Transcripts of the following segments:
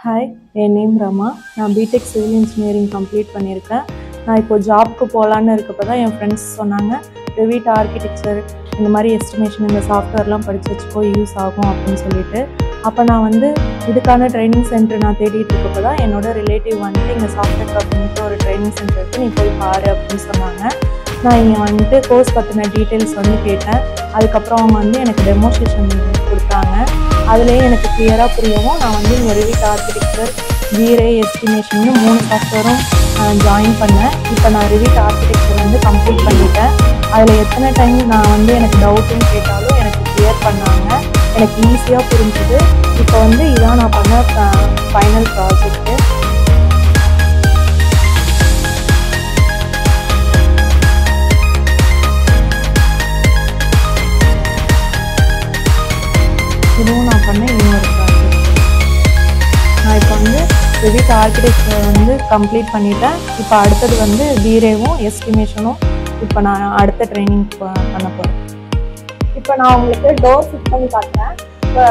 Hi, என் name Rama. நான் BTech civil engineering complete பண்ணியிருக்கேன். நான் இப்போ ஜாப்க்கு போகலான்னு இருக்கப்போ தான் என் ஃப்ரெண்ட்ஸ் சொன்னாங்க, ரெவிட் ஆர்கிடெக்சர் இந்த மாதிரி எஸ்டிமேஷன் இந்த சாஃப்ட்வேர்லாம் படித்து வச்சுக்கோ, யூஸ் ஆகும் அப்படின்னு சொல்லிட்டு. அப்போ நான் இதுக்கான ட்ரைனிங் சென்டர் நான் தேடிட்டு இருக்கப்போ தான் என்னோட ரிலேட்டிவ் இங்கே சாஃப்ட்வேர் கம்பெனிக்கு ஒரு ட்ரைனிங் சென்டர் இருக்குது, நீ போய் பாரு அப்படின்னு சொன்னாங்க. நான் இங்கே கோர்ஸ் பற்றின டீட்டெயில்ஸ் கேட்டேன். அதுக்கப்புறம் அவங்க எனக்கு டெமோஸ்ட்ரேஷன் கொடுத்தாங்க. அதுலேயே எனக்கு கிளியராக புரியவும் நான் இங்கே ரெவிட் ஆர்கிடெக்சர், வீரே, எஸ்டிமேஷன் 3 சாஃப்ட்வேரும் ஜாயின் பண்ணேன். இப்போ நான் ரெவிட் ஆர்கிடெக்சர் கம்ப்ளீட் பண்ணிட்டேன். அதில் எத்தனை டைம் நான் எனக்கு டவுட்டுன்னு கேட்டாலும் எனக்கு கிளியர் பண்ணாங்க. எனக்கு ஈஸியாக புரிஞ்சுது. இப்போ இதான் நான் பண்ண ஃபைனல் ப்ராஜெக்ட்டு. இதுவும் நான் பண்ண இன்னொரு ப்ராஜெக்ட். நான் இப்போ ரெவிட் ஆர்கிடெக்சர் கம்ப்ளீட் பண்ணிட்டேன். இப்போ அடுத்தது வீரேவும் எஸ்டிமேஷனும் இப்போ நான் அடுத்த ட்ரைனிங் பண்ண போகிறேன். இப்போ நான் உங்களுக்கு டோர் ஃபிட் பண்ணி காட்டுறேன். இப்போ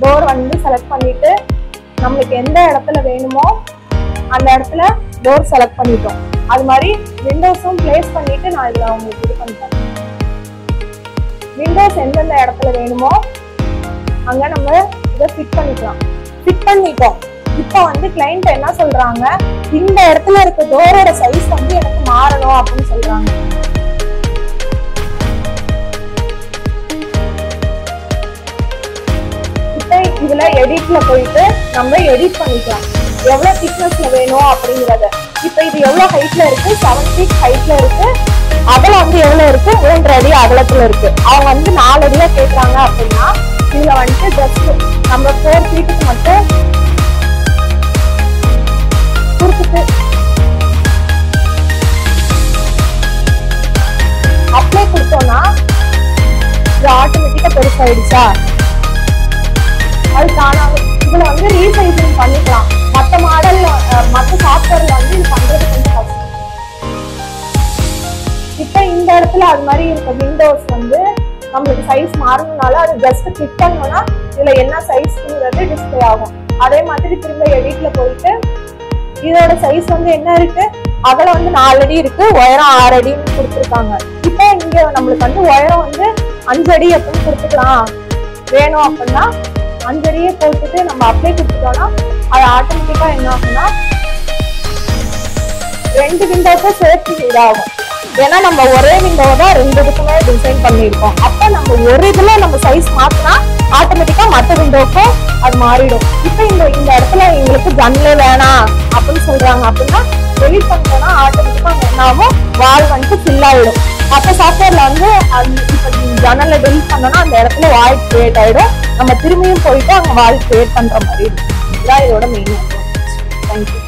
டோர் செலக்ட் பண்ணிவிட்டு நம்மளுக்கு எந்த இடத்துல வேணுமோ அந்த இடத்துல டோர் செலக்ட் பண்ணிட்டோம். அது மாதிரி விண்டோஸும் பிளேஸ் பண்ணிவிட்டு நான் இதில் உங்களுக்கு இது பண்ணிட்டேன். விண்டோஸ் எந்தெந்த இடத்துல வேணுமோ அங்கே நம்ம இதை ஃபிட் பண்ணிக்கலாம். ஃபிட் பண்ணிட்டோம். இப்போ கிளைண்ட் என்ன சொல்றாங்க, இந்த இடத்துல இருக்க டோரோட சைஸ் எனக்கு மாறணும் அப்படின்னு சொல்றாங்க. இப்போ இதுல எடிட்ல போயிட்டு நம்ம எடிட் பண்ணிக்கலாம். எவ்வளவு திக்னஸ்ல வேணும் அப்படிங்கறத. இப்போ இது எவ்வளவு ஹைட்ல இருக்கு, 7 feet ஹைட்ல இருக்கு. அகலம் எவ்வளவு இருக்கு, 3 அடி அகலத்துல இருக்கு. அவங்க 4 அடியா கேட்கறாங்க அப்படின்னா இதுல ஜஸ்ட் நம்ம 4 feetக்கு மட்டும் கொடுத்துட்டு அப்ளை கொடுத்தோம்னா இது ஆட்டோமேட்டிக்கா பெருசாயிடுச்சா. அது தானாக இதுல ரீசைசிங் பண்ணிக்கலாம். மற்ற மாடல்ல மற்ற சாஃப்ட்வேர்ல இது பண்றது கொஞ்சம் கஷ்டம். இப்ப இந்த இடத்துல அது மாதிரி இருக்க விண்டோஸ் நம்மளுக்கு சைஸ் மாறணும்னால அது ஜஸ்ட் கிளிக் பண்ணோம்னா இதுல என்ன சைஸ்ங்கிறது டிஸ்பிளே ஆகும். அதே மாதிரி திரும்ப எடிட்ல போயிட்டு இதோட சைஸ் என்ன இருக்கு, அகலம் 4 அடி இருக்கு, உயரம் 6 அடின்னு கொடுத்துருக்காங்க. இப்போ இங்க நம்மளுக்கு உயரம் 5 அடி அப்படின்னு கொடுத்துக்கலாம். வேணும் அப்படின்னா 5 அடியே போட்டுட்டு நம்ம அப்ளை கொடுத்துட்டோம்னா அது ஆட்டோமேட்டிக்கா என்ன ஆகும்னா 2 விண்டோஸும் சேர்த்து இதாகும். ஏன்னா நம்ம ஒரே விண்டோவை தான் 2 இதுக்குமே டிசைன் பண்ணியிருக்கோம். அப்போ நம்ம ஒரு இதுல நம்ம சைஸ் மாத்தினா ஆட்டோமேட்டிக்கா மற்ற விண்டோக்கும் அது மாறிடும். இப்போ இந்த இடத்துல எங்களுக்கு ஜன்னலே வேணாம் அப்படின்னு சொல்றாங்க அப்படின்னா டெலிட் பண்ணிட்டோம்னா ஆட்டோமேட்டிக்கா என்ன ஆகும், வால் ஃபில் ஆயிடும். மற்ற சாஃப்ட்வேர்ல இப்போ ஜன்னலை டெலிட் பண்ணோம்னா அந்த இடத்துல வால் கிரியேட் ஆயிடும். நம்ம திரும்பியும் போயிட்டு அங்க வால் கிரியேட் பண்ற மாதிரி இருக்கும். இதான் இதோட மெயின். தேங்க்யூ.